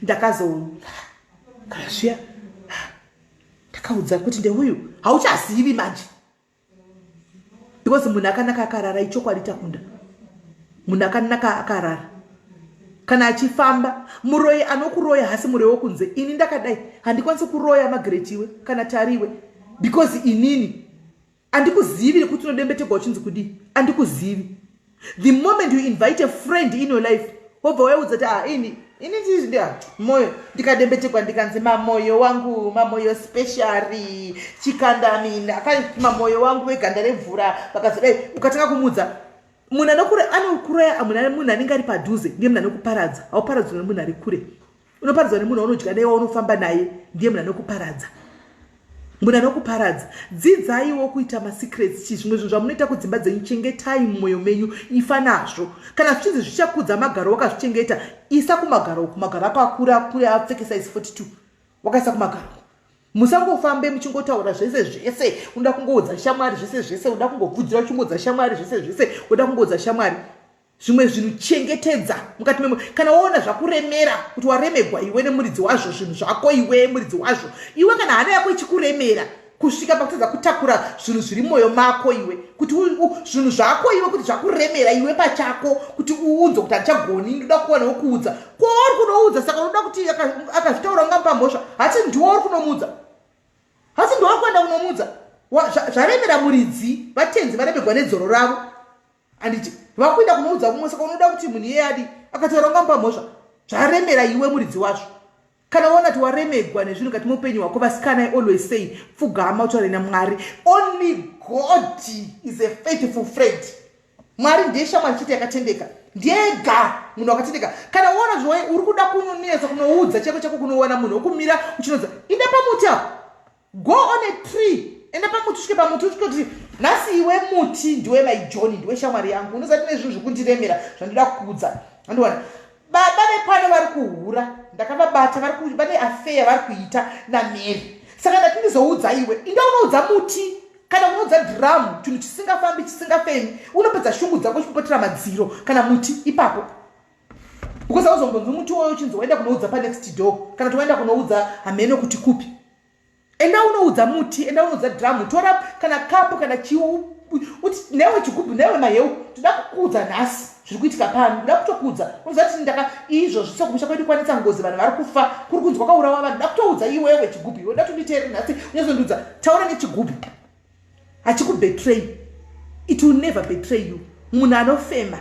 ndakazokazviya ndakaudza kuti ndeuyu hauchazivi manje because munhu akanaka akarara ichokwadi takunda munhu akanaka akarara kana achifamba muroyi anokuroya hasi muroyi wokunze ini ndakadai handikwanisi kuroya magretiwe kana tariwe because inini andikuzivi kuti unodembetegwa uchinzi kudii andikuzivi. The moment you invite a friend in your life wobva waudza kuti ini ndizvindia moyo ndikadembetegwa ndikanzi mamoyo wangu mamoyo specially chikandamina mamoyo wangu weganda remvura vakazodai ukatanga kumudza munhu anokuroya munhu anenge ari padhuze ndiye munhu anokuparadza hauparadzwa nemunhu ari kure unoparadzwa nemunhu waunodya naye waunofamba naye ndiye munhu anokuparadza munhu anokuparadza. Dzidzaiwo kuita masecrets zvimwe zvinhu zvamunoita kudzimba dzenyu chengetai mumwoyo menyu ifa nazvo kana zvichinzi zvichakudza magaro wakazvichengeta isa kumagaro kumagaro akakura kure apfeke size 42 wakaisa kumagaro musangofambe muchingotaura zvese unoda kungoudza shamwari zvese unoda kungobvudzira uchingoudza shamwari zvese unoda kungoudza shamwari zvimwe zvinhu chengetedza mukati memwe kana waona zvakuremera kuti waremegwa iwe nemuridzi wazvo zvinhu zvako iwe muridzi wazvo iwe kana hana yako ichikuremera kusvika pakutadza kutakura zvinhu zviri mwoyo mako iwe kuti zvinhu zvako iwe kuti zvakuremera iwe pachako kuti uunze kuti hachagoni ndoda kuwanawo kuudza kwauri kunoudza saka unoda kuti akazvitaura nga pamhosva hati ndiwo uri kunomudza hati ndiwo kuenda kunomudza zvaremera muridzi vatenzi varemegwa nedzoro ravo anditi vakuenda kunoudza kumwe saka unoda kuti munhu iye adi akataura nga pamhosva zvaremera iwe muridzi wazvo kana waona kuti waremegwa nezvinhu kati muupenyu hwako vasikana I always say pfugama utaure naMwari. Only God is a faithful friend. Mwari ndiye shamwari chete yakatendeka ndiega munhu akatendeka kana waona zvoe uri kuda kunonetsa kunoudza chako kunoona munhu wokumira uchinodza enda pamuti apo go on a tree enda pamuti usvike pamuti uchitoti nhasi iwe muti ndiwe maijoni ndiwe shamwari yangu unozati nezvinhu zvekundiremera zvandoda kuudza andiwana baba vepano vari kuhura ndakavabata vane afeya vari kuita naMary saka ndatindizoudza iwe inda unoudza muti kana unoudza dhiramu chinhu chisingafambi chisingafemi unopedza shungu dzako uchipotera madziro kana muti ipapo because auzombonzi muti woyo uchinzi waenda kunoudza panext door kana kuti waenda kunoudza hameno kuti kupi enda unoudza muti enda unoudza dhiramu tora kana kapu kana chiu uti newe chigubhu newe maheu toda kukudza nhasi zviri kuitika pano ndoda kutokudza unoziva kuti ndaka izvozvi sokumusha kwedu kwanetsa ngozi vanhu vari kufa kuri kunzi kwakaurawa vanhu ndoda kutoudza iwewe chigubhu iwe ndoda tonditeere nhasi unyazondiudza taura nechigubhu hachikubetray. It will never betray you. Munhu anofema,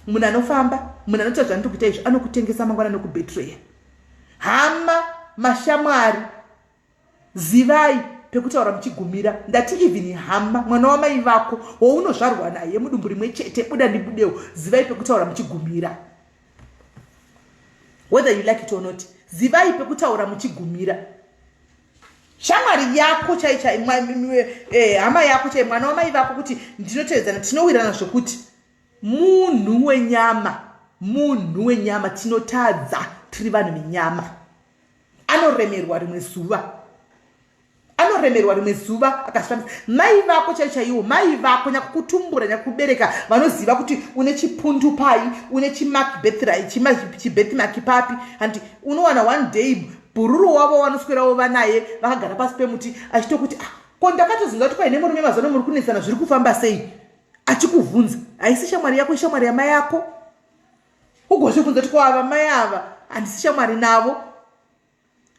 munhu anofamba, munhu anoita zvandiri kuita izvo anokutengesa mangwana anokubetray. Hama mashamwari zivai pekutaura muchigumira. Ndati even hama mwana wamai vako wounozvarwa naye mudumbu rimwe chete buda ndibudewo zivai pekutaura muchigumira. Whether you like it or not, zivai pekutaura muchigumira. Shamwari yako chai hama yako chai mwana wamai vako kuti ndinotevedzana tinowirana zvokuti munhu wenyama tinotadza tiri vanhu venyama. Anoremerwa rimwe zuva akasvambisa mai vako chaiwo mai vako nyakukutumbura nyakukubereka vanoziva kuti une chipundu pai une chimark birthright chibirthmark papi and unowana one day bhururu wavo vanoswerawo vanaye vakagara pasi pemuti achitokuti ko ndakatozvinza kuti kwaine murume mazano muri kunesana zviri kufamba sei achikuvhunza haisi shamwari yako ishamwari yamai yako ugozvibvunza kuti kwava mai ava handisi shamwari navo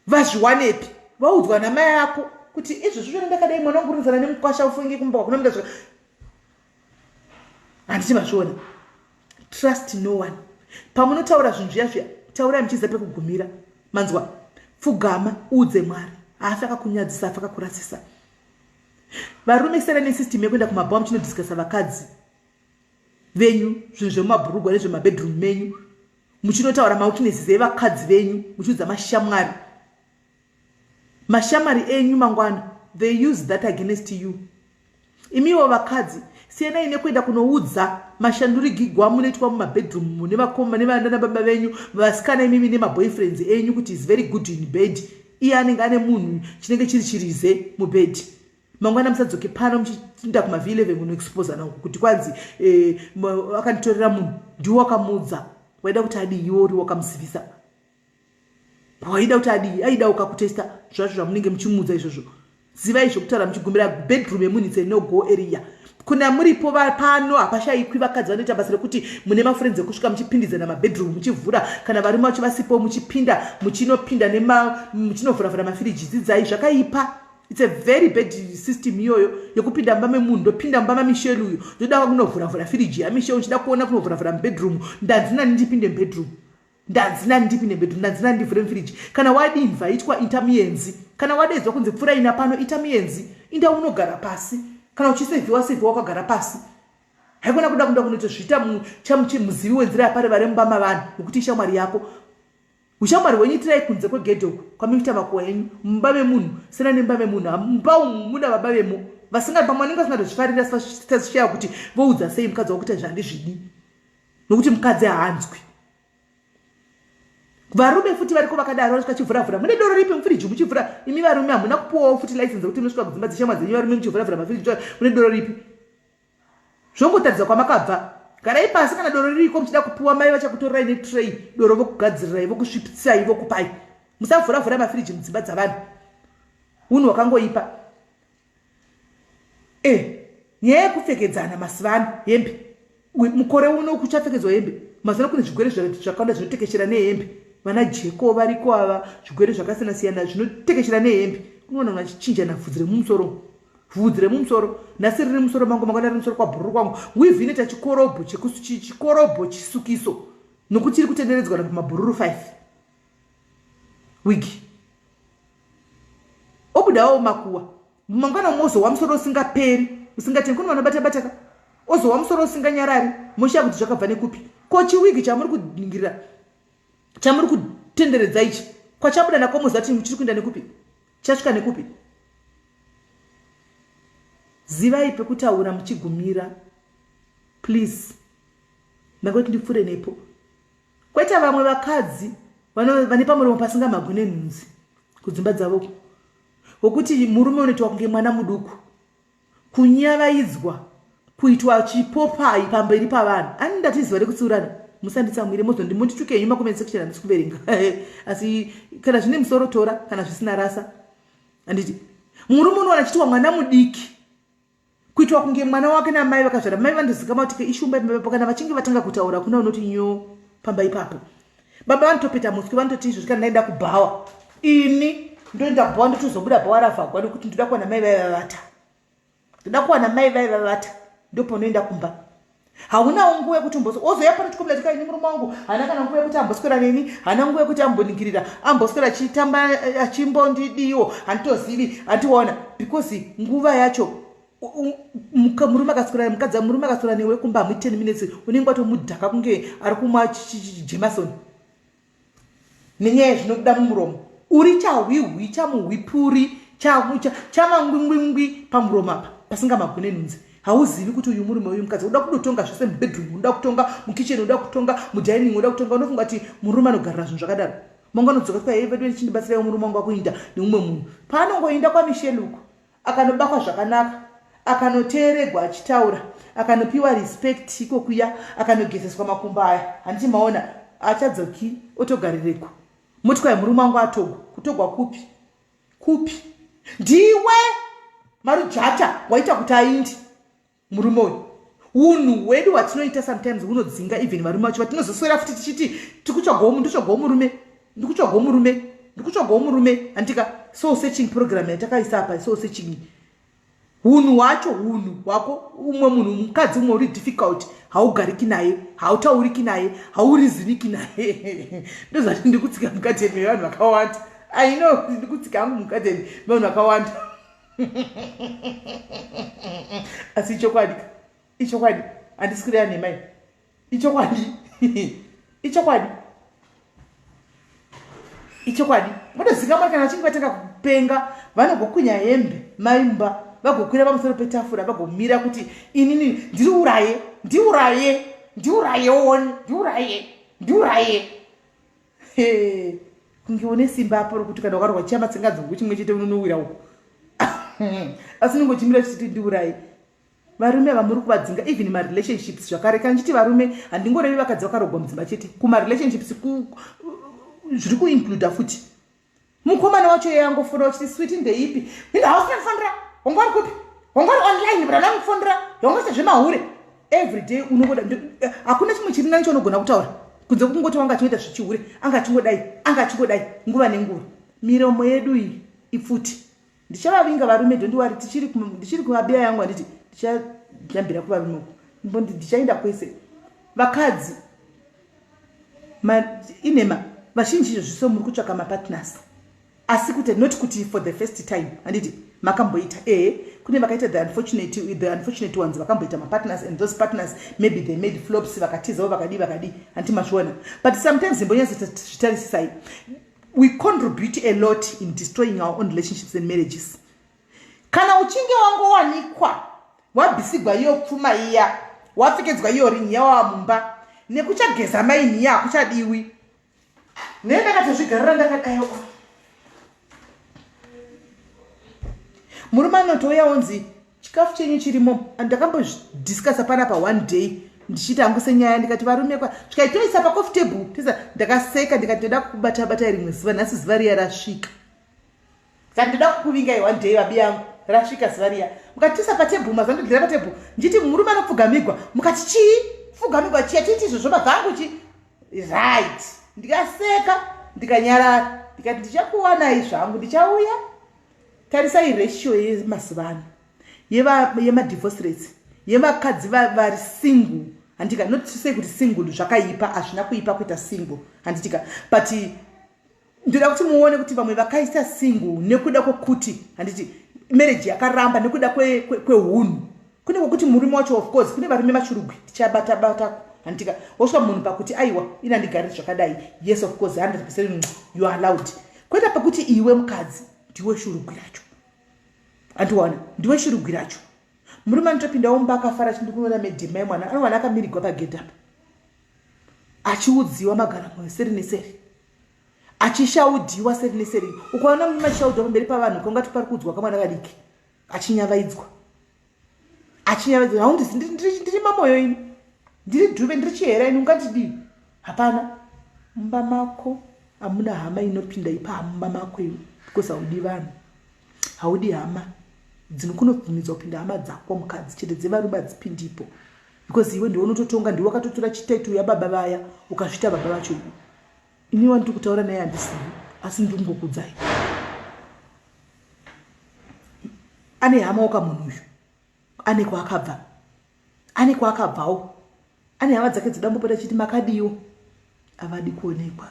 vazviwanepi vaudzwa namai yako kuti izvozvo zvino ndakadai mwana wangu urinzana nemukwasha ufungi kumba kunomuda zvo handiti mazviona. Trust no one. Pamunotaura zvinhu zviya taurai muchiziva pekugumira. Manzwa pfugama udze Mwari haafi akakunyadzisa afi akakurasisa. Varume sera nesystem yekuenda kumabhawa muchinodhiskasa vakadzi venyu zvinhu zvemumabhurugwa nezvemabedroom menyu muchinotaura mawiknesses evakadzi venyu muchiudza mashamwari enyu mangwana. They use that against you. Imiwo vakadzi sienai nekuenda kunoudza mashandurigigwa munoitwa mumabedroom mune vakoma nevana baba venyu vasikana imimi nemaboyfriends enyu kuti is very good in bed. Iye anenge ane munhu chinenge chiri chirize mubhedhi. Mangwana musadzoke pano muchiinda kuma11 munoexposa nawo kuti kwanzi akanditorera munhu ndiwo wakamudza waida kuti adii iwo uri wakamusivisa waida kuti adii aida ukakutesta zvacho zvamunenge muchimudza izvozvo. Zivai izvo kutaura muchigumira bedroom yemunhu it's a no go area. Kuna muripo pano hapashayikwi vakadzi vanoita basa rekuti mune mafriends ekusvika muchipindidzana mabedroom muchivhura kana varume vacho vasipo muchipinda muchinopinda muchinovhuravhura mafiriji dzidzai zvakaipa. It's a very bad system iyoyo yekupinda mumba memunhu ndopinda mumba mamishelu uyo ndoda kunovhuravhura firiji yamishelu uchida kuona kunovhuravhura mubedroom ndanzina ndipinde mubedroom ndanzina ndivhure mufiriji. Kana wainvaitwa ita muenzi kana wadedzwa kunzi pfura ina pano ita muenzi inda unogara pasi kana uchisevhiwa wakagara pasi. Haikona kuda kunotozviita chamuchimuzivi wenzira yapari vari mumba mavanhu nokuti ishamwari yako. Ushamwari wenyu tirai kunze kwegedho kwamikuita makuwa enyu mumba memunhu sena nemumba memunhu mumba umu muna baba vemo vasingapamanenge vasingatozvifarira sitazishaya kuti voudza sei mukadzi wakuita zvandizvidi nokuti mukadzi haanzwi. Varume futi variko vakadaro vasvika chivhuravhura mune doro ripi mufiriji muchivhura imi varume hamuna kupuwawo futi license kuti munosvika kudzimba dzeshamwari dzenyu varume muchivhuravhura mafiriji mune doro ripi zvongotaridza kwamakabva. Garai pasi kana doro ririko muchida kupuwa mai vachakutorirai netray doro vokugadzirirai vokusvipitsai vokupai. Musavhuravhura mafiriji mudzimba dzavanhu unhu hwakangoipa. Nyaya yekupfekedzana masivano hembe mukore uno kuchapfekedzwa hembe mazana kune zvigwere zvakawanda zvinotekeshera nehembe. Vana jeko variko ava zvigwere zvakasiyana siyana zvinotekeshera nehembe. Unoona munhu achichinjana vhudzi remumusoro nhasi riri musoro mangu mangwana riri musoro kwabhururu kwangu wivhinoita chikorobho chisukiso nokuti iri kutenderedzwa kumabhururu 5 wigi obudawo makuwa mangwana mozowa musoro usingaperi usingateni kune vanobata ozowa musoro usinganyarari moshiya kuti zvakabva nekupi ko chiwigi chamuri kudhingirira chamuri kutenderedza ichi kwachabuda nakomozati chiri kuenda nekupi chasvika nekupi. Zivai pekutaura muchigumira please magoti ndipfure nepo. Kweta vamwe vakadzi vane pamuromo pasingamagone nhunzi kudzimba dzavo wokuti murume unoitwa kunge mwana muduku kunyavaidzwa kuitwa chipopai pamberi pavanhu ani ndatiziva rekutsiurana musanditsamwire mozondimundituke henyu makomenti section handisi kuverenga asi kana zvine musoro tora kana zvisina rasa handiti murume unowana chitiwa mwana mudiki kuitwa kunge mwana wake namai vakazvara mai vandozikama kuti ishumba imba kana vachinge vatanga kutaura kuna unoti nyo pamba ipapo baba vanotopeta muswi vanototi izvo zvika ndaenda kubhawa ini ndoenda bhawa ndotozobuda bhawa ravhagwa nekuti ndoda kuwana mai vaivavata ndoda kuwana mai vaivavata ndopanoenda kumba haunawo nguva yekuti ozoya pano tikomela tikaini murume wangu hana kana nguva yekuti amboswera neni hana nguva yekuti amboningirira amboswera achitamba achimbondidiwo handitozivi handiona because nguva yacho murume akaswera mukadzi murume akaswera newe kumba hamu 10 minutes unenge watomudhaka kunge ari kumwa Jameson nenyaya zvinobuda mumuromo uri chahwihwi chamuhwipuri chamangwingwingwi pamuromo apa pasingamagone nhunzi hauzivi kuti uyu murume uyu mukadzi uda kudotonga zvose mubedroom uda kutonga mukicheni uda kutonga mudining uda kutonga unofunga kuti murume anogarira zvinhu zvakadaro manga anodzoka kwa vedu vechindibatsira murume wangu akuinda neumwe munhu paanongoinda kwaMichelle uko akanobakwa zvakanaka akanoteeregwa achitaura akanopiwa respect iko kuya akanogezeswa makumba aya handiti maona achadzoki otogarireko motikwa murume wangu atogwa kutogwa kupi ndiwe marujata waita kuti aindi murume uyu unhu hwedu hwatinoita sometimes hunodzinga even varume vacho vatinozoswera futi tichiti ndikutsvagawo murume handika soul searching program yatakaisa apa soul searching hunhu hwacho hunhu hwako umwe munhu mukadzi umwe uri difficult haugariki naye hautauriki naye hauriziriki naye ndozvati ndikutsika mukadheni mevanhu vakawanda I know ndikutsika hangu mukadheni mevanhu vakawanda asi ichokwadi handisikurira nemai ichokwadi motozikamwa kana vachinge vatanga kupenga vanogokunya hembe maimba vagokwira pamusoro petafura vagomira kuti inini ndiuraye kunge une simba apo rokuti kana ukarwa chama tsingadzungu chimwe chete unonowira uko asi ningochimira chiti ndiuraye varume vamuri kuvadzinga even marelationships zvakare kana chiti varume handingorevi vakadzi vakarogwa mudzimba chete kumarelationships zviri kuincluda futi mukomana wacho yangofura uchiti switi ndeipi inda hausinakufanira wangwari kupi wangwari online brana ngufundira yongoita zvemahure everyday unongoda hakuna chimwe chiri nani chaunogona kutaura kunze kungoti wanga choita zvichihure anga chingodai nguva nenguva miromo yedu iyi ipfuti ndichavavinga varume dondiwari ndichiri kumabiya yangu handiti ndichajambira kuvarume uko ndichaenda kwese vakadzi inema vazhinji zviso muri kutsvaka mapartners asi kuti not kuti for the first time handiti makamboita kune vakaita the unfortunate ones vakamboita mapartners and those partners maybe they made flops vakatizawo vakadi handiti mazviona but sometimes imbonyazvitarisisai we contribute a lot in destroying our own relationships and marriages kana uchinge wangowanikwa wabhisigwa iyo pfuma iya wapfekedzwa iyo ringi yawamumba nekuchageza maini ya kuchadiwi nendakatozvigarira ndakadayo murume anotouya onzi chikafu chenyu chirimo ndakambodiscussa panapa one day ndichiti hangu senyaya ndikati varume zvikaitoisa pacoffee table tisa ndakaseka ndikati ndoda kubata rimwe zuva nhasi zuva riya rasvika saka ndoda kukuvingai one day vabi yangu rasvika zuva riya mukatisa patebhuru mazandogirira patebhuru ndichiti murume anopfugamigwa mukati chii pfugamigwa chiya tiiti izvozvo baba vangu chi right ndikaseka ndikanyarara ndikati ndichakuwanai zvangu ndichauya tarisai ratio yemazuva ano yemadivorce rates yevakadzi vari single handitika not to say kuti single zvakaipa hazvina kuipa kuita single handitika but ndoda kuti muone kuti vamwe vakaisa single nekuda kwokuti handiti marriage yakaramba nekuda kweunhu kune kwokuti murume wacho of course kune varume machurugwi tichabata handitika wosva munhu pakuti aiwa ina ndigariri zvakadai yes of course 100% you are allowed kweta pakuti iwe mukadzi ndiwe shurugwi racho andiwana ndiwe shurugwi racho murume anotopinda womba akafara chindikuona medhima yemwana anowana akamirigwa pagedapa achiudziwa magara mwoyo seri neseri achishaudiwa seri neseri ukaona murume achishaudwa pamberi pavanhu kongati pari kuudzwa kamwana kadiki achinyavaidzwa haundi ndiri mamoyo ini ndiri dhuve ndiri chihera ini ungatidii hapana mumba mako hamuna hama inopinda ipa mumba mako iwe because haudi vanhu haudi hama dzinokunobvumidzwa kupinda hama dzako mukadzi chete dzevarume hadzipindipo, because iwe ndiwe unototonga, ndiwe wakatotora chitaito yababa vaya ukazvita baba vacho. Iniwa ndiri kutaura naye handisivi, asi ndiri kungokudzai. Ane hama wakamunhu uyu, ane kwaakabva, ane kwaakabvawo, ane hama dzake dzidambopota chiti makadiwo, havadi kuonekwa.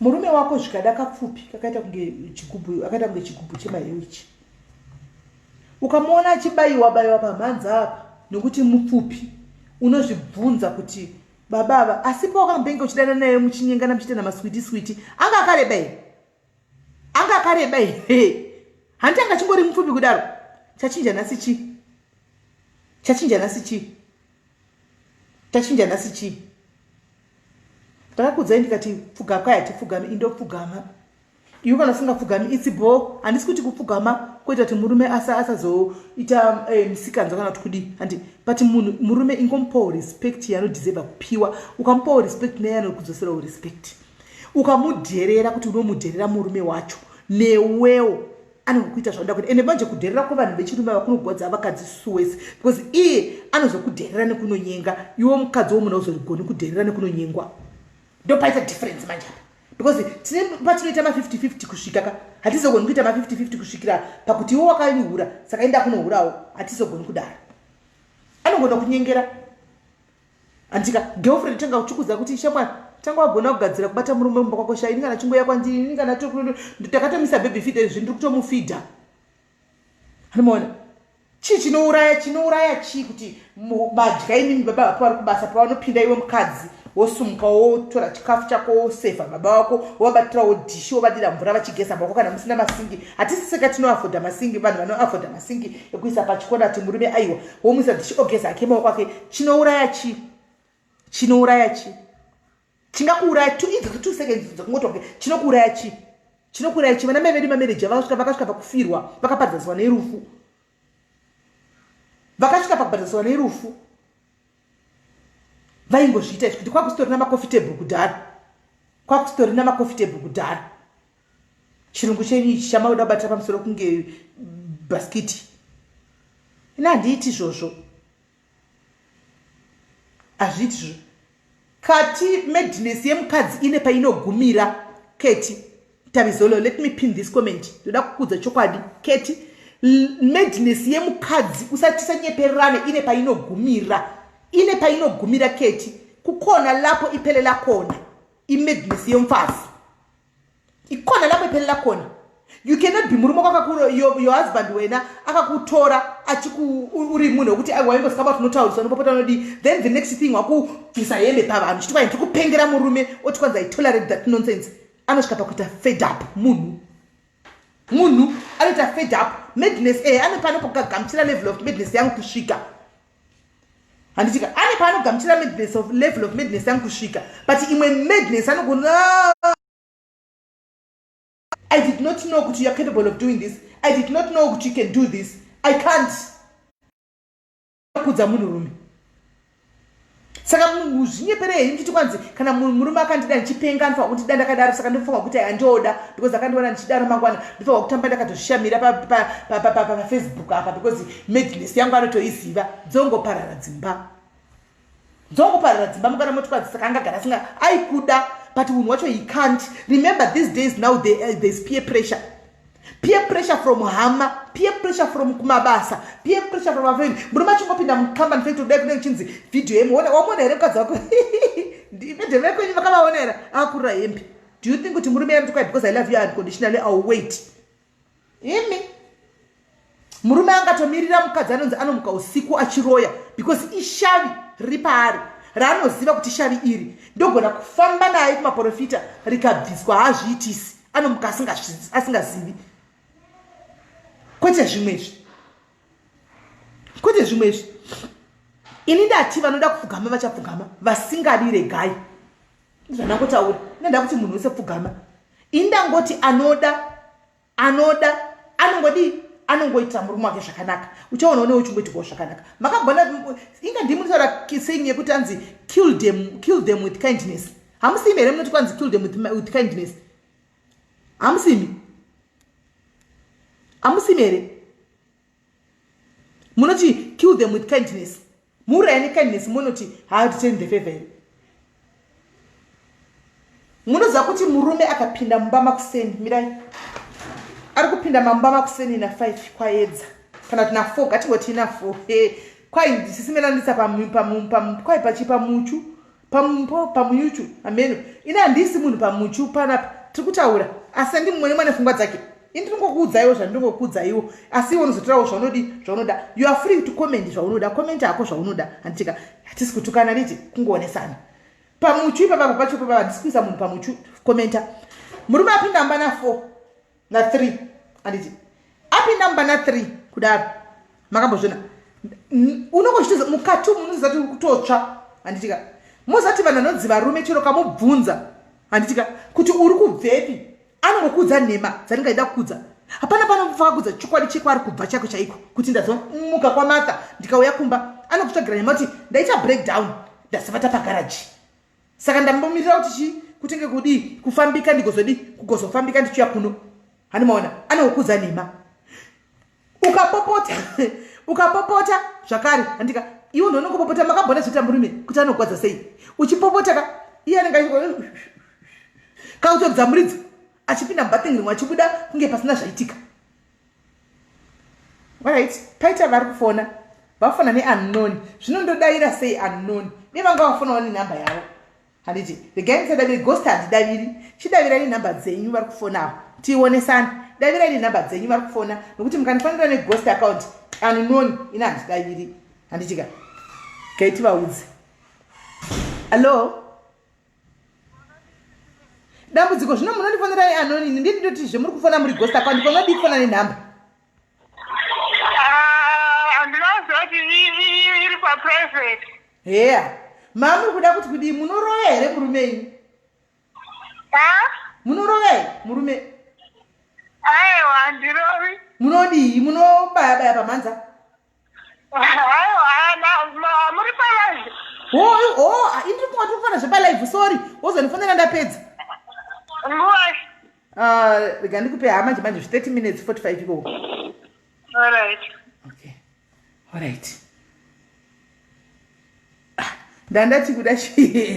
Murume wako zvikada kapfupi kakaita kunge chigubhu chemahewichi, ukamuona achibayiwa pamhanza apa nokuti mupfupi, unozvibvunza kuti babava, asipo wakambenge uchidana naye muchinyengana muchitenda maswiti anga akareba here, hanti anga chingori mupfupi kudaro. Chachinja nasi chi ndakakudzai ndikati pfugama kwai hatifugami, indopfugama. Iwe kana usingapfugami itsibo. Handisi kuti kupfugama kuita kuti murume asazoita misikanzwa kana kuti kudi, handi, but murume ingomupawo respect yaanodeserva kupiwa. Ukamupawo respect naye anokudzoserawo respect. Ukamudherera kuti unomudherera murume wacho, newewo anokuita zvaoda kuti. Ende manje kudherera kwavanhu vechirume vakunogodza vakadzi suwesi, because iye anozokudherera nekunonyenga, iwe mukadzi womuna uzogoni kudherera nekunonyengwa. Ndopaita difference manje apa, because patinoita ma50-50 kusvika hatizogoni kuita ma50-50 kusvikira pakuti iwe wakanyuhura saka enda kunohurawo, hatizogoni kudaro. Anogona kunyengera. Andika girlfriend tanga uchikudza kuti shamwana tanga wagona kugadzira kubata murume mumba kwako shaini kana chingwe kwandiri, ini kana ndakatomisa baby feed izvi ndiri kutomufeeda. Unoona chinouraya chi kuti badya imimi baba vako vari kubasa pavanopinda iwe mukadzi wosumuka wotora chikafu chako wosefa baba vako wovabatirawo dhishi wovadira mvura vachigeza maoko kana musina masingi. Hatisi seka tinoafodha masingi, vanhu vanoafodha masingi ekuisa pachikona ati murume aiwa womuisa dhishi ogeza ake maoko ake. Chinouraya chi chingakuuraya 2 seconds dzokungotoke. Chinokuuraya chi vana mai vedu mamaneja vakasvika pakufirwa vakaparadzaswa nerufu, vaingozviita kuti kwakustorina macoffee table kudhara. Chirungu chenyu ichi chamauda kubata pamusoro kunge bhaskiti. Ina handiiti izvozvo, hazviiti izvozvo. Kati madness yemukadzi ine painogumira. Keti Tabizolo, let me pin this comment. Ndoda kukudza chokwadi. Keti madness yemukadzi usati sanyeperane ine painogumira. Keti kukona lapo ipelela kona. Madness yemfazi ikona lapo ipelela kona. You cannot be murume kwakakuro your husband wena akakutora achiku uri munhu kuti waingosikaba tunotauriswa nopopota nodi, then the next thing wakubvisa hembe pavanhu chitwa ndikupengera murume oti kwanza I tolerate that nonsense. Anosvika pakuita fed up. Munhu anoita fed up. Madness anopano pokagamuchira level of madness yangu kusvika. Handitika ane paanogamuchira level of madness yangu kusvika, but imwe madness anogona I did not know that you are capable of doing this. I did not know that you can do this. I can't. Kudza munhurume. Saka zvinyeperei nditi kwanzi kana murume akandida ndichipenga anofanira kuti danda kadaro, saka ndofunga kuti andoda because akandiona ndichidaro mangwana ndofunga kutamba ndakatoshamira pa Facebook apa because madness yangu anotoiziva. Dzongoparara dzimba mukana motokwadzi saka angagara singa aikuda, but unhu wacho he can't. Remember these days now there's peer pressure from hama, peer pressure from kumabasa, peer pressure from friend. Murume achingopinda mukambani fake today kune chinzi video yemu wamona here mukadzi wako ndivete kwenyu vakavaonera akurira hembe. Do you think kuti murume anotokwa because I love you unconditionally I'll wait? Imi murume angatomirira mukadzi anonzi anomuka usiku achiroya because ishavi riri paari raanoziva kuti shavi iri ndogona kufamba naye kumaprofita rikabviswa. Hazviitisi, anomuka asingazivi. Kwete zvimwezvi ini ndati vanoda kupfugama vachapfugama, vasingadi regai. Zvandangotaura ndinoda kuti munhu wese pfugama. Indangoti anoda anongoita murume wake zvakanaka, uchaona unewo uchingoitawo zvakanaka. Makagona inga ndimunotaura saying yekuti anzi kill them with kindness. Hamusimi here munoti kwanzi kill them with kindness? Hamusimi? Amusimere. Munoti kill them with kindness. Mura any kindness munoti how to change the favor. Munoza kuti murume akapinda mbama kuseni mirai. Ari kupinda mambama kuseni na 5 kwaedza. Kana tuna 4 katingoti na 4. Kwai ndisimelandisa kwai pachipa muchu pamuyuchu ameno ina ndisi munhu pamuchu panapa tikutaura asi ndimwe mwana fungwa dzake ndingokuudzaiwo zvandingokuudzaiwo asi iwo unozotorawo zvaunoda you are free to comment zvaunoda comment yako zvaunoda anditika hatisi kutukana niti kungoonesana pamuchu ipapa pacho papa ndisi kuisa munhu pamuchu commenta murume apinda amba na 4 na 3 anditi apinda amba na 3 kudaro makambozvona unongochitiza mukati munozati kutotsva anditika mozati vanhu vanonzi varume chero kamubvunza handitika kuti uri kubvepi anongokudza nhema dzandingaida kukudza hapana panomufaka kudza chokwadi chekwari kubva chako chaiko kuti ndazomuka kwamartha ndikauya kumba anokutsvagira nhema kuti ndaita breakdown ndasavata pagaraji saka ndambomirira kuti kutenge kudi kufambika kugozofambika ndichiya kuno hanimaona anongokudza nhema ukapopota zvakare handika iwo ndonongopopota makambona zvita murume kuti anogwadza sei uchipopota ka iye anenge kautodza muridzi achipinda mubathing room achibuda kunge pasina zvaitika. Alright, paita vari kufona vafona neunknown zvinondodaira sei unknown nevanga vafona vane namba yavo handiti regai ndisadaviri ghost handidaviri chidavirai namba dzenyu vari kufonawo tionesani davirai namba dzenyu vari kufona nokuti mukandifanira neghost account unknown ina handidaviri handitika gaiti vaudzi. Hello, dambudziko zvino munondifonera anonini ndindoti zvemuri kufona muri ghost account konodi kufona nenhamba andinazoti iri paprivate. Yeah, mama kuda kuti kudi munorova here murume ini munorova here murume aiwa handirovi. Munodii munobayabaya pamhanza aiwa muri palive. indiri kungati kufana zvepalive sorry wozondifonera ndapedza nguwai. rega ndikupe hama manje 30 minutes 45 ikoko. Alright. Okay. Alright. Ndandati kuda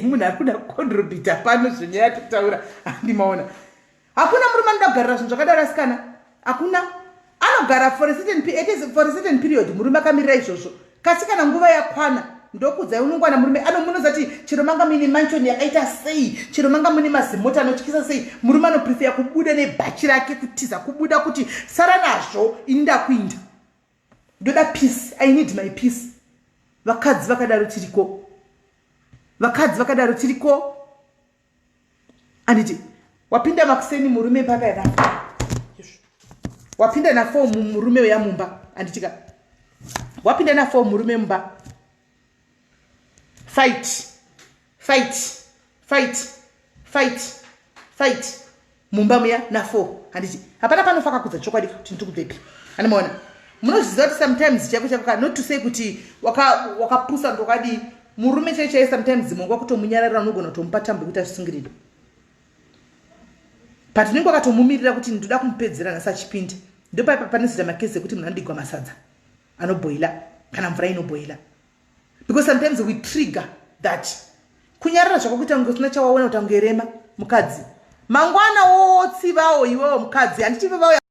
munhu ari kuda kucontribita pano zvenyaya tokutaura handimaona hakuna murume anodakugarira zvinhu zvakadaro asikana hakuna anogara for a certain period murume akamirira izvozvo kasi kana nguva yakwana ndokudzai unongwana murume anomunozati chero manga muine manchoni yakaita sei chero manga muine mazimota anotyisa sei murume anoprefera kubuda nebhachi rake kutiza kubuda kuti sara nazvo ini ndakuinda ndoda peace I need my peace. Vakadzi vakadaro tiriko vakadzi vakadaro tiriko anditi wapinda makuseni murume paka yanafa wapinda na 4 murume uya mumba anditika wapinda na 4 murume mumba fight mumba muya na 4 handiti hapana panofaka kudza chokwadi kuti ndikubvepi anomaona munozviziva kuti sometimes chako chako not to say kuti wakapusa ndokadi murume chaichai sometimes mongwa kutomunyarara unogona kutomupa tambo kuti azvisungirire but unenge wakatomumirira kuti ndoda kumupedzera nhasi achipinda ndopaipa panozoita makesi ekuti munhu anodigwa masadza anobhoila kana mvura inobhoila because sometimes we trigger that kunyarara zvako kuita kunge usina chawaona kuti angerema mukadzi mangwana wotsivawo iwewo mukadzi handichivawo